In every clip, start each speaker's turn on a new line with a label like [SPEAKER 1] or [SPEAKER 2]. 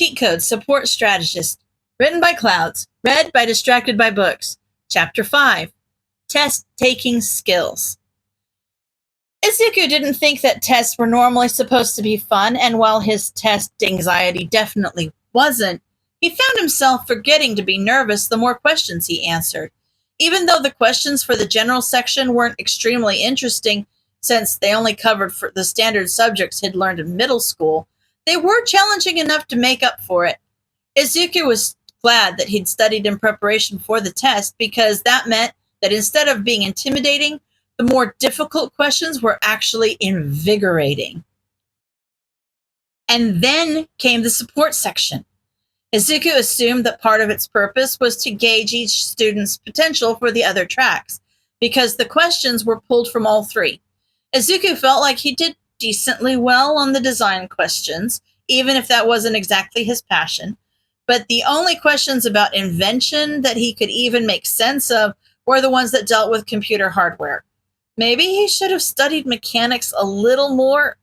[SPEAKER 1] Cheat Code Support Strategist. Written by Clouds. Read by Distracted by Books. Chapter 5. Test-Taking Skills. Izuku didn't think that tests were normally supposed to be fun, and while his test anxiety definitely wasn't, he found himself forgetting to be nervous the more questions he answered. Even though the questions for the general section weren't extremely interesting, since they only covered for the standard subjects he'd learned in middle school, they were challenging enough to make up for it. Izuku was glad that he'd studied in preparation for the test, because that meant that instead of being intimidating, the more difficult questions were actually invigorating. And then came the support section. Izuku assumed that part of its purpose was to gauge each student's potential for the other tracks, because the questions were pulled from all three. Izuku felt like he did decently well on the design questions, even if that wasn't exactly his passion. But the only questions about invention that he could even make sense of were the ones that dealt with computer hardware. Maybe he should have studied mechanics a little more.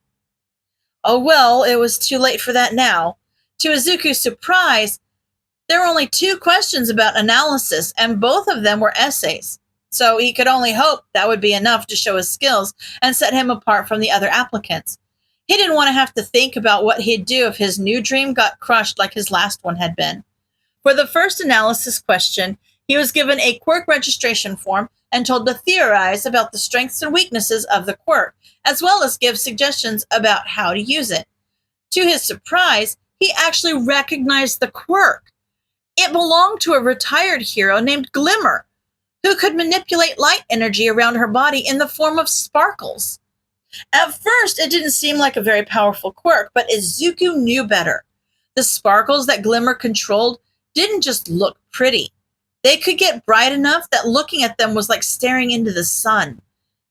[SPEAKER 1] Oh well, it was too late for that now. To Izuku's surprise, there were only 2 questions about analysis, and both of them were essays. So he could only hope that would be enough to show his skills and set him apart from the other applicants. He didn't want to have to think about what he'd do if his new dream got crushed like his last one had been. For the first analysis question, he was given a quirk registration form and told to theorize about the strengths and weaknesses of the quirk, as well as give suggestions about how to use it. To his surprise, he actually recognized the quirk. It belonged to a retired hero named Glimmer, who could manipulate light energy around her body in the form of sparkles. At first, it didn't seem like a very powerful quirk, but Izuku knew better. The sparkles that Glimmer controlled didn't just look pretty. They could get bright enough that looking at them was like staring into the sun.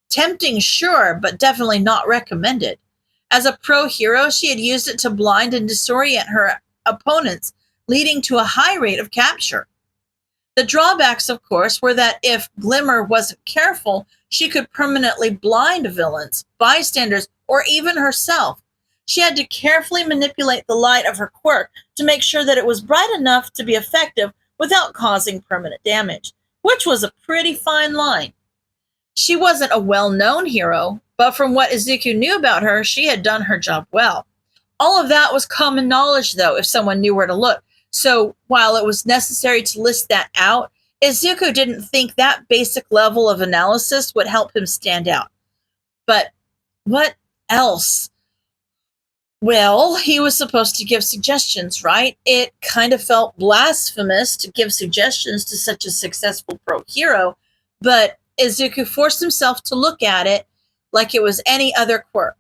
[SPEAKER 1] Tempting, sure, but definitely not recommended. As a pro hero, she had used it to blind and disorient her opponents, leading to a high rate of capture. The drawbacks, of course, were that if Glimmer wasn't careful, she could permanently blind villains, bystanders, or even herself. She had to carefully manipulate the light of her quirk to make sure that it was bright enough to be effective without causing permanent damage, which was a pretty fine line. She wasn't a well-known hero, but from what Izuku knew about her, she had done her job well. All of that was common knowledge, though, if someone knew where to look. So while it was necessary to list that out, Izuku didn't think that basic level of analysis would help him stand out. But what else? Well, he was supposed to give suggestions, right? It kind of felt blasphemous to give suggestions to such a successful pro hero, but Izuku forced himself to look at it like it was any other quirk.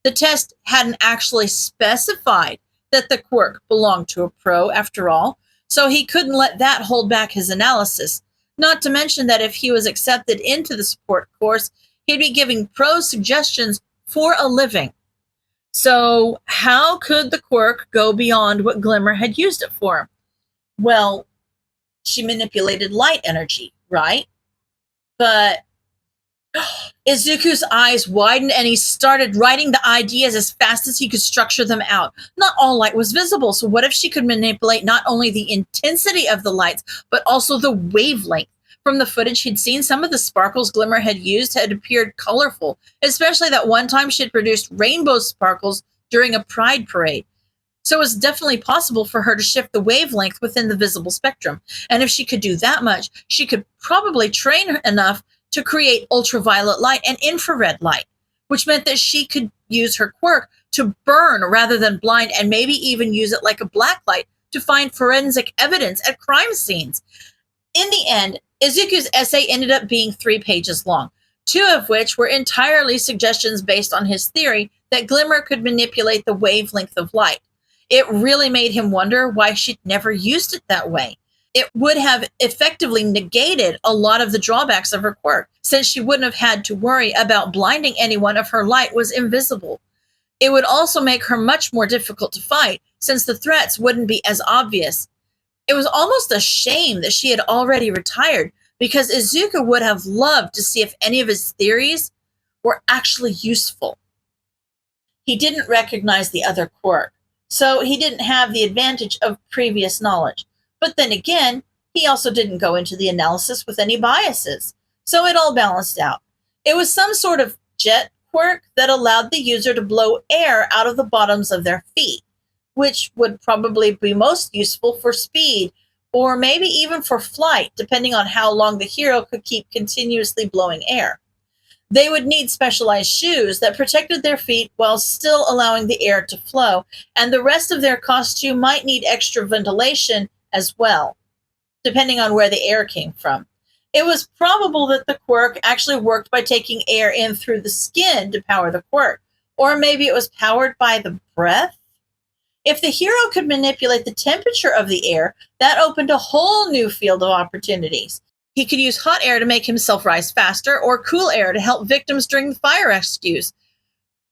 [SPEAKER 1] The test hadn't actually specified that the quirk belonged to a pro, after all, so he couldn't let that hold back his analysis. Not to mention that if he was accepted into the support course, he'd be giving pros suggestions for a living. So how could the quirk go beyond what Glimmer had used it for? Well, she manipulated light energy, right? But Izuku's eyes widened and he started writing the ideas as fast as he could structure them out. Not all light was visible, so what if she could manipulate not only the intensity of the lights, but also the wavelength? From the footage he'd seen, some of the sparkles Glimmer had used had appeared colorful, especially that one time she had produced rainbow sparkles during a pride parade. So it was definitely possible for her to shift the wavelength within the visible spectrum. And if she could do that much, she could probably train enough to create ultraviolet light and infrared light, which meant that she could use her quirk to burn rather than blind, and maybe even use it like a black light to find forensic evidence at crime scenes. In the end, Izuku's essay ended up being 3 pages long, 2 of which were entirely suggestions based on his theory that Glimmer could manipulate the wavelength of light. It really made him wonder why she'd never used it that way. It would have effectively negated a lot of the drawbacks of her quirk, since she wouldn't have had to worry about blinding anyone if her light was invisible. It would also make her much more difficult to fight, since the threats wouldn't be as obvious. It was almost a shame that she had already retired, because Izuku would have loved to see if any of his theories were actually useful. He didn't recognize the other quirk, so he didn't have the advantage of previous knowledge. But then again, he also didn't go into the analysis with any biases, so it all balanced out. It was some sort of jet quirk that allowed the user to blow air out of the bottoms of their feet, which would probably be most useful for speed or maybe even for flight, depending on how long the hero could keep continuously blowing air. They would need specialized shoes that protected their feet while still allowing the air to flow, and the rest of their costume might need extra ventilation as well, depending on where the air came from. It was probable that the quirk actually worked by taking air in through the skin to power the quirk, or maybe it was powered by the breath. If the hero could manipulate the temperature of the air, that opened a whole new field of opportunities. He could use hot air to make himself rise faster, or cool air to help victims during the fire rescues.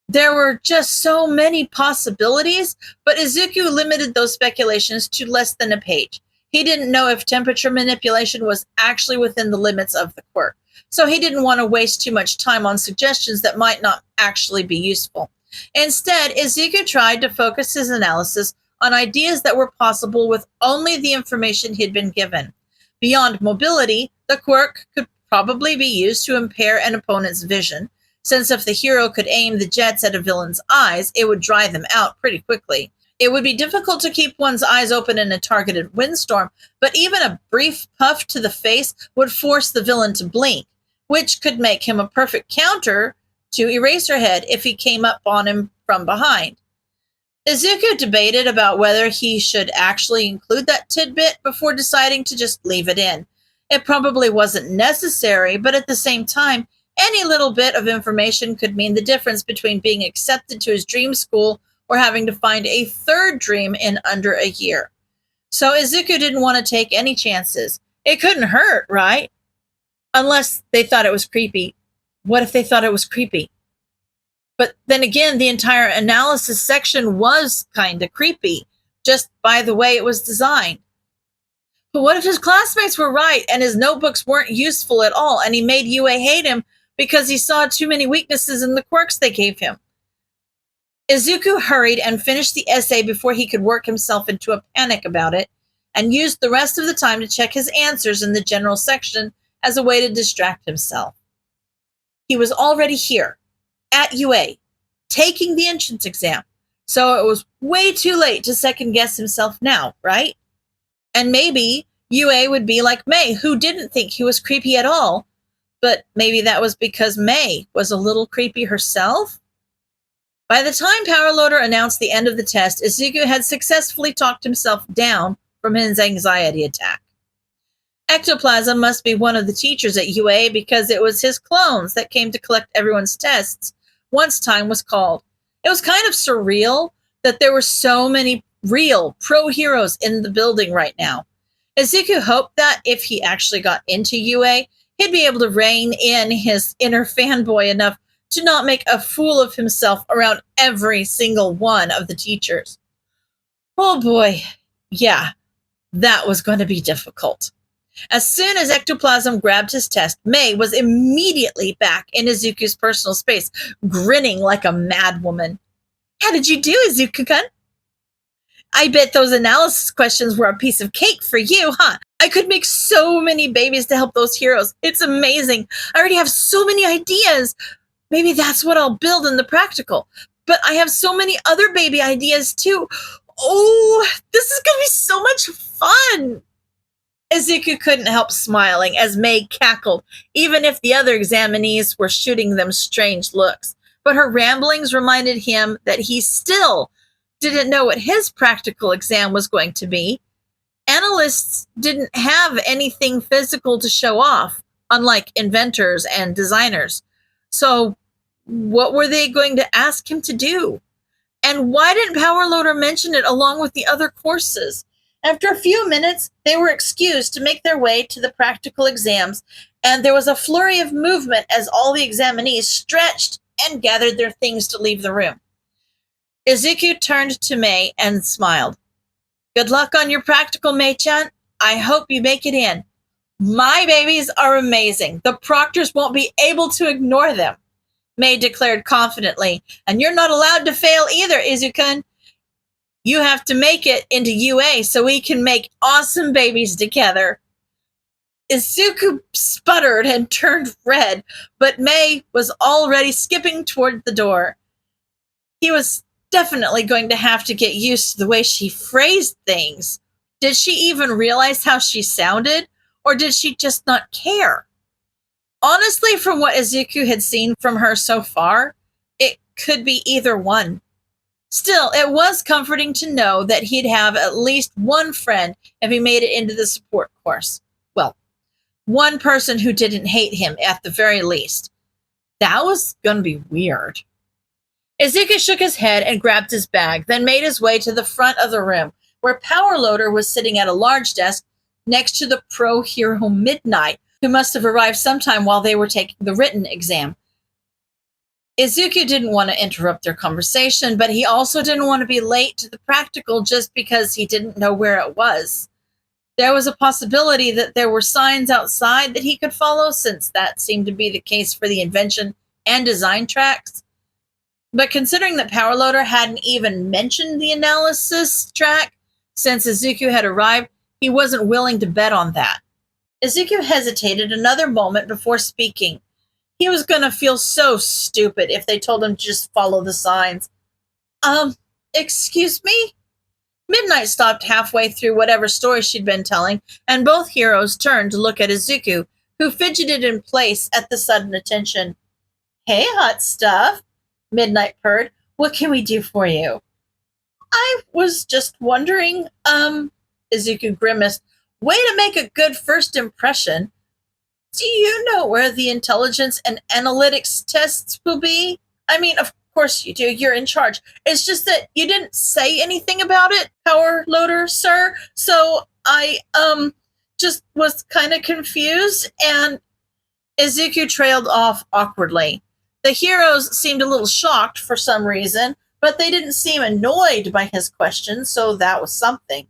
[SPEAKER 1] There were just so many possibilities, but Izuku limited those speculations to less than a page. He didn't know if temperature manipulation was actually within the limits of the quirk, so he didn't want to waste too much time on suggestions that might not actually be useful. Instead, Izuku tried to focus his analysis on ideas that were possible with only the information he'd been given. Beyond mobility, the quirk could probably be used to impair an opponent's vision, since if the hero could aim the jets at a villain's eyes, it would dry them out pretty quickly. It would be difficult to keep one's eyes open in a targeted windstorm, but even a brief puff to the face would force the villain to blink, which could make him a perfect counter to Eraserhead if he came up on him from behind. Izuku debated about whether he should actually include that tidbit before deciding to just leave it in. It probably wasn't necessary, but at the same time, any little bit of information could mean the difference between being accepted to his dream school or having to find a third dream in under a year. So Izuku didn't want to take any chances. It couldn't hurt, right? Unless they thought it was creepy. What if they thought it was creepy? But then again, the entire analysis section was kind of creepy, just by the way it was designed. But what if his classmates were right and his notebooks weren't useful at all, and he made UA hate him because he saw too many weaknesses in the quirks they gave him? Izuku hurried and finished the essay before he could work himself into a panic about it, and used the rest of the time to check his answers in the general section as a way to distract himself. He was already here, at UA, taking the entrance exam, so it was way too late to second guess himself now, right? And maybe UA would be like May, who didn't think he was creepy at all, but maybe that was because May was a little creepy herself? By the time Powerloader announced the end of the test, Izuku had successfully talked himself down from his anxiety attack. Ectoplasm must be one of the teachers at UA because it was his clones that came to collect everyone's tests once time was called. It was kind of surreal that there were so many real pro heroes in the building right now. Izuku hoped that if he actually got into UA, he'd be able to rein in his inner fanboy enough to not make a fool of himself around every single one of the teachers. Oh boy, yeah, that was going to be difficult. As soon as Ectoplasm grabbed his test, May was immediately back in Izuku's personal space, grinning like a madwoman. How did you do, Izuku-kun? I bet those analysis questions were a piece of cake for you, huh? I could make so many babies to help those heroes. It's amazing. I already have so many ideas. Maybe that's what I'll build in the practical. But I have so many other baby ideas too. Oh, this is going to be so much fun. Izuku couldn't help smiling as May cackled, even if the other examinees were shooting them strange looks. But her ramblings reminded him that he still didn't know what his practical exam was going to be. Analysts didn't have anything physical to show off, unlike inventors and designers. So what were they going to ask him to do? And why didn't Powerloader mention it along with the other courses? After a few minutes, they were excused to make their way to the practical exams, and there was a flurry of movement as all the examinees stretched and gathered their things to leave the room. Izuku turned to May and smiled. Good luck on your practical, May-chan. I hope you make it in. My babies are amazing. The proctors won't be able to ignore them, May declared confidently. And you're not allowed to fail either, Izuku-kun. You have to make it into UA so we can make awesome babies together. Izuku sputtered and turned red, but May was already skipping toward the door. He was definitely going to have to get used to the way she phrased things. Did she even realize how she sounded, or did she just not care? Honestly, from what Izuku had seen from her so far, it could be either one. Still, it was comforting to know that he'd have at least one friend if he made it into the support course. Well, one person who didn't hate him at the very least. That was going to be weird. Izuku shook his head and grabbed his bag, then made his way to the front of the room, where Power Loader was sitting at a large desk next to the pro hero Midnight, who must have arrived sometime while they were taking the written exam. Izuku didn't want to interrupt their conversation, but he also didn't want to be late to the practical just because he didn't know where it was. There was a possibility that there were signs outside that he could follow, since that seemed to be the case for the invention and design tracks. But considering that Power Loader hadn't even mentioned the analysis track since Izuku had arrived, he wasn't willing to bet on that. Izuku hesitated another moment before speaking. He was going to feel so stupid if they told him to just follow the signs. Excuse me? Midnight stopped halfway through whatever story she'd been telling, and both heroes turned to look at Izuku, who fidgeted in place at the sudden attention. Hey, hot stuff, Midnight purred. What can we do for you? I was just wondering, Izuku grimaced. Way to make a good first impression. Do you know where the intelligence and analytics tests will be? I mean, of course you do. You're in charge. It's just that you didn't say anything about it, Power Loader, sir. So I, just was kind of confused, and Izuku trailed off awkwardly. The heroes seemed a little shocked for some reason, but they didn't seem annoyed by his question, so that was something.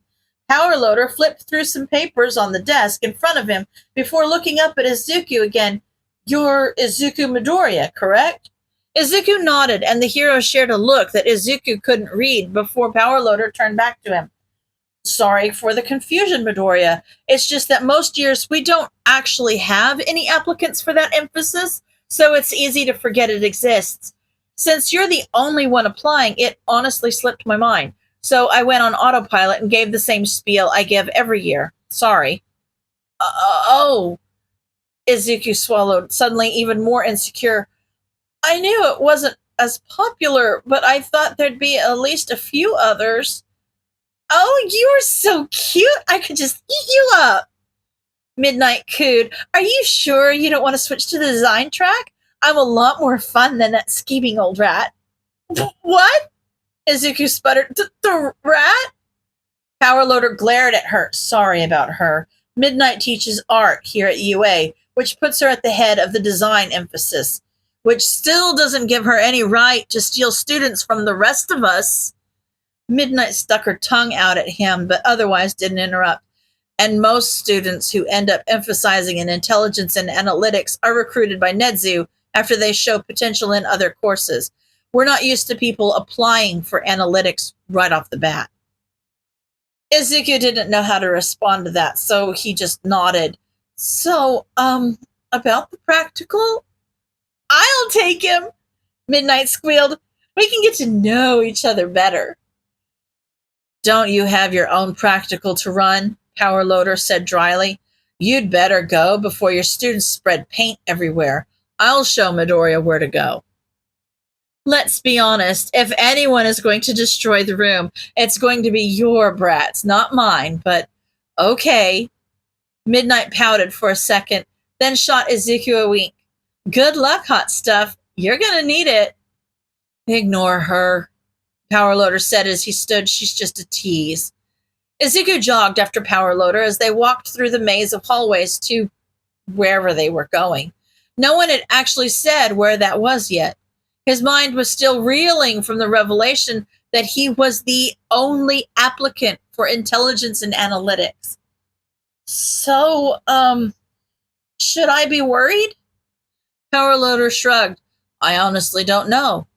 [SPEAKER 1] Power Loader flipped through some papers on the desk in front of him before looking up at Izuku again. You're Izuku Midoriya, correct? Izuku nodded, and the hero shared a look that Izuku couldn't read before Power Loader turned back to him. Sorry for the confusion, Midoriya. It's just that most years we don't actually have any applicants for that emphasis, so it's easy to forget it exists. Since you're the only one applying, it honestly slipped my mind. So I went on autopilot and gave the same spiel I give every year. Sorry. Oh. Izuku swallowed, suddenly even more insecure. I knew it wasn't as popular, but I thought there'd be at least a few others. Oh, you're so cute. I could just eat you up. Midnight cooed. Are you sure you don't want to switch to the design track? I'm a lot more fun than that scheming old rat. What? Izuku sputtered. The rat? Power Loader glared at her. Sorry about her. Midnight teaches art here at UA, which puts her at the head of the design emphasis, which still doesn't give her any right to steal students from the rest of us. Midnight stuck her tongue out at him, but otherwise didn't interrupt. And most students who end up emphasizing in intelligence and analytics are recruited by Nedzu after they show potential in other courses. We're not used to people applying for analytics right off the bat. Izuku didn't know how to respond to that, so he just nodded. So, about the practical? I'll take him, Midnight squealed. We can get to know each other better. Don't you have your own practical to run? Power Loader said dryly. You'd better go before your students spread paint everywhere. I'll show Midoriya where to go. Let's be honest, if anyone is going to destroy the room, it's going to be your brats, not mine, but okay. Midnight pouted for a second, then shot Izuku a wink. Good luck, hot stuff. You're gonna need it. Ignore her, Power Loader said as he stood. She's just a tease. Izuku jogged after Power Loader as they walked through the maze of hallways to wherever they were going. No one had actually said where that was yet. His mind was still reeling from the revelation that he was the only applicant for intelligence and analytics. So, should I be worried? Power Loader shrugged. I honestly don't know.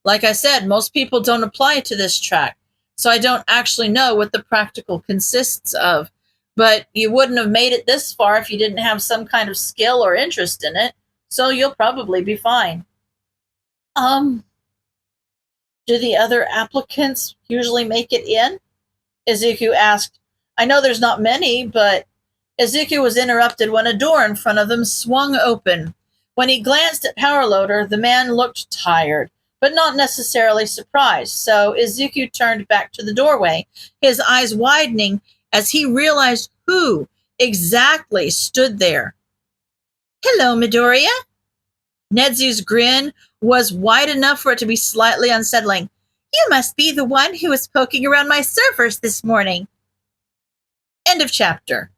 [SPEAKER 1] Like I said, most people don't apply to this track. so I don't actually know what the practical consists of. But you wouldn't have made it this far if you didn't have some kind of skill or interest in it, so you'll probably be fine. Um, do the other applicants usually make it in? Izuku asked. I know there's not many, but Izuku was interrupted when a door in front of them swung open. When he glanced at Powerloader, the man looked tired, but not necessarily surprised, so Izuku turned back to the doorway, his eyes widening as he realized who exactly stood there. Hello, Midoriya. Nedzu's grin was wide enough for it to be slightly unsettling. You must be the one who was poking around my servers this morning. End of chapter.